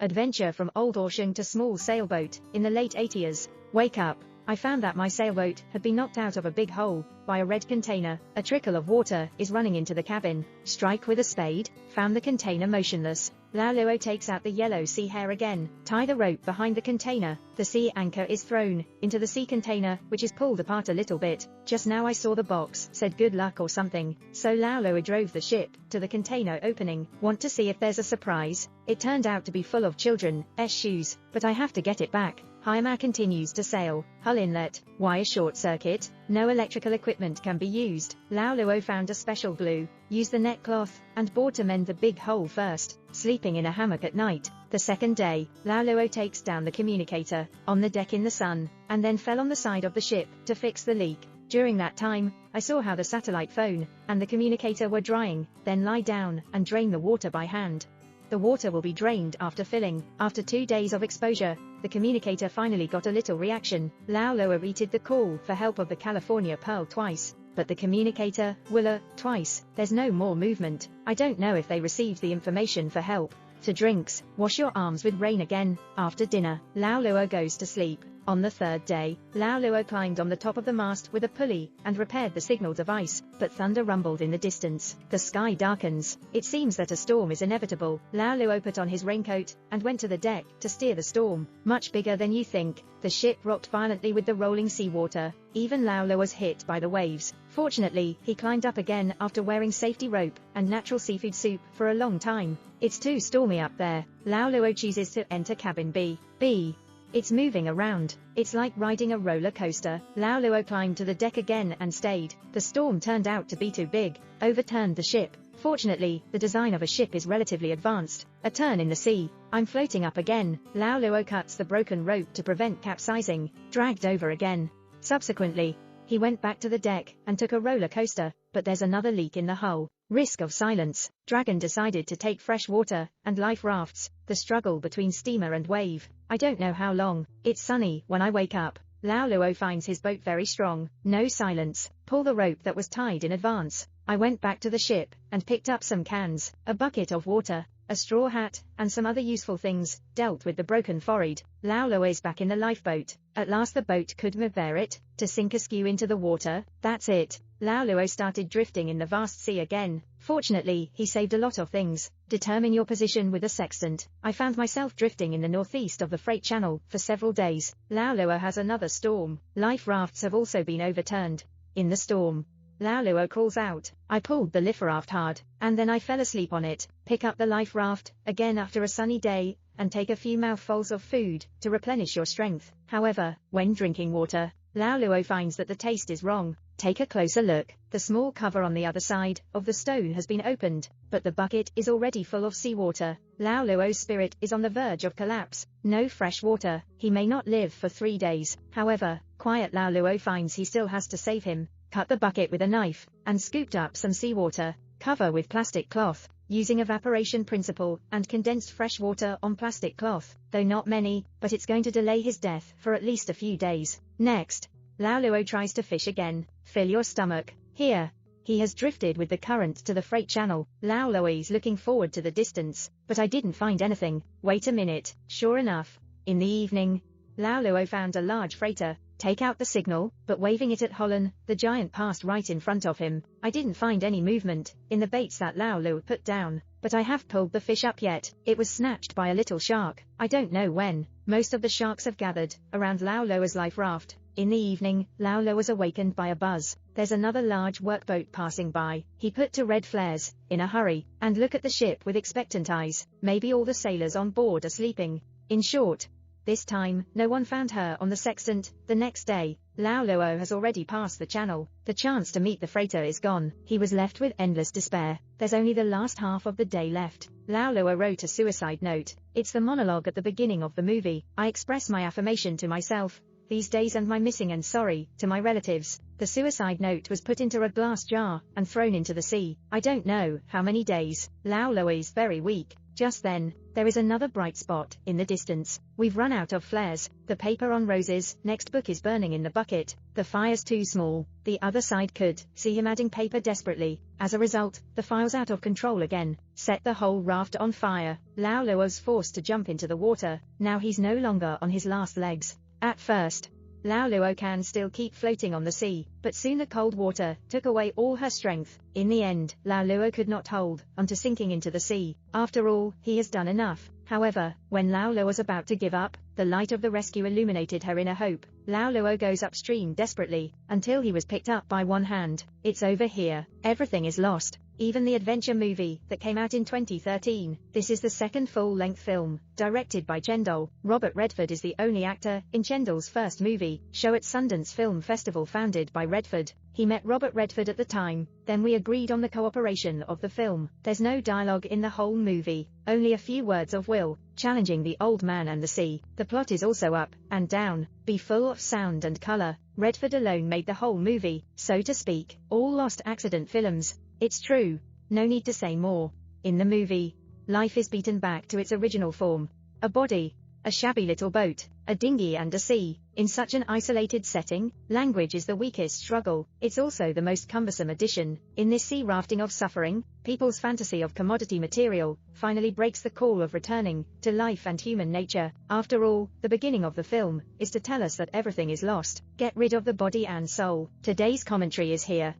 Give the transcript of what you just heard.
Adventure from old Luocheng to small sailboat, in the late 80s. Wake up. I found that my sailboat had been knocked out of a big hole by a red container. A trickle of water is running into the cabin. Strike with a spade. Found the container motionless. Lao Luo takes out the yellow sea hare again. Tie the rope behind the container. The sea anchor is thrown into the sea container, which is pulled apart a little bit. Just now I saw the box, said good luck or something. So Lao Luo drove the ship to the container opening. Want to see if there's a surprise? It turned out to be full of children's shoes, but I have to get it back. Haimao continues to sail. Hull inlet. Why a short circuit? No electrical equipment can be used. Lao Luo found a special glue, used the net cloth, and board to mend the big hole first. Sleeping in a hammock at night. The second day, Lao Luo takes down the communicator, on the deck in the sun, and then fell on the side of the ship, to fix the leak. During that time, I saw how the satellite phone, and the communicator were drying, then lie down, and drain the water by hand. The water will be drained after filling. After 2 days of exposure, the communicator finally got a little reaction. Lao Luo repeated the call for help of the California Pearl twice, but the communicator, Willa, twice. There's no more movement. I don't know if they received the information for help. To drinks, wash your arms with rain again. After dinner, Lao Luo goes to sleep. On the third day, Lao Luo climbed on the top of the mast with a pulley, and repaired the signal device, but thunder rumbled in the distance. The sky darkens. It seems that a storm is inevitable. Lao Luo put on his raincoat, and went to the deck, to steer the storm. Much bigger than you think. The ship rocked violently with the rolling seawater. Even Lao Luo was hit by the waves. Fortunately, he climbed up again after wearing safety rope, and natural seafood soup, for a long time. It's too stormy up there. Lao Luo chooses to enter cabin B. It's moving around. It's like riding a roller coaster. Lao Luo climbed to the deck again and stayed. The storm turned out to be too big, overturned the ship. Fortunately, the design of a ship is relatively advanced. A turn in the sea. I'm floating up again. Lao Luo cuts the broken rope to prevent capsizing. Dragged over again. Subsequently, he went back to the deck, and took a roller coaster, but there's another leak in the hull. Risk of silence. Dragon decided to take fresh water, and life rafts. The struggle between steamer and wave. I don't know how long. It's sunny when I wake up. Lao Luo finds his boat very strong. No silence. Pull the rope that was tied in advance. I went back to the ship, and picked up some cans, a bucket of water, a straw hat, and some other useful things. Dealt with the broken forehead. Lao Luo is back in the lifeboat. At last the boat could move it, to sink askew into the water. That's it. Lao Luo started drifting in the vast sea again. Fortunately, he saved a lot of things. Determine your position with a sextant. I found myself drifting in the northeast of the freight channel, for several days. Lao Luo has another storm. Life rafts have also been overturned. In the storm, Lao Luo calls out. I pulled the life raft hard, and then I fell asleep on it. Pick up the life raft, again after a sunny day, and take a few mouthfuls of food, to replenish your strength. However, when drinking water, Lao Luo finds that the taste is wrong. Take a closer look. The small cover on the other side of the stone has been opened, but the bucket is already full of seawater. Lao Luo's spirit is on the verge of collapse. No fresh water. He may not live for 3 days. However, quiet Lao Luo finds he still has to save him. Cut the bucket with a knife, and scooped up some seawater. Cover with plastic cloth, using evaporation principle, and condensed fresh water on plastic cloth, though not many, but it's going to delay his death for at least a few days. Next, Lao Luo tries to fish again. Fill your stomach. Here. He has drifted with the current to the freight channel. Lao Luo is looking forward to the distance, but I didn't find anything. Wait a minute. Sure enough. In the evening, Lao Luo found a large freighter. Take out the signal, but waving it at Holland, the giant passed right in front of him. I didn't find any movement in the baits that Lao Luo put down, but I have pulled the fish up yet. It was snatched by a little shark. I don't know when. Most of the sharks have gathered around Lao Luo's life raft. In the evening, Lao Luo was awakened by a buzz. There's another large workboat passing by. He put to red flares, in a hurry, and look at the ship with expectant eyes. Maybe all the sailors on board are sleeping. In short, this time, no one found her on the sextant. The next day, Lao Luo has already passed the channel. The chance to meet the freighter is gone. He was left with endless despair. There's only the last half of the day left. Lao Luo wrote a suicide note. It's the monologue at the beginning of the movie. I express my affirmation to myself, these days, and my missing and sorry, to my relatives. The suicide note was put into a glass jar, and thrown into the sea. I don't know how many days. Lao Luo is very weak. Just then, there is another bright spot in the distance. We've run out of flares. The paper on Rose's next book is burning in the bucket. The fire's too small. The other side could see him adding paper desperately. As a result, the fire's out of control again. Set the whole raft on fire. Lao Luo's forced to jump into the water. Now he's no longer on his last legs. At first, Lao Luo can still keep floating on the sea, but soon the cold water took away all her strength. In the end, Lao Luo could not hold on to sinking into the sea. After all, he has done enough. However, when Lao Luo was about to give up, the light of the rescue illuminated her inner hope. Lao Luo goes upstream desperately, until he was picked up by one hand. It's over here. Everything is lost. Even the adventure movie that came out in 2013. This is the second full-length film, directed by Chendol. Robert Redford is the only actor in Chendol's first movie, show at Sundance Film Festival founded by Redford. He met Robert Redford at the time, then we agreed on the cooperation of the film. There's no dialogue in the whole movie, only a few words of will, challenging the old man and the sea. The plot is also up and down, be full of sound and color. Redford alone made the whole movie, so to speak. All lost accident films. It's true. No need to say more. In the movie, life is beaten back to its original form. A body, a shabby little boat, a dinghy and a sea. In such an isolated setting, language is the weakest struggle. It's also the most cumbersome addition. In this sea rafting of suffering, people's fantasy of commodity material finally breaks the call of returning to life and human nature. After all, the beginning of the film is to tell us that everything is lost. Get rid of the body and soul. Today's commentary is here.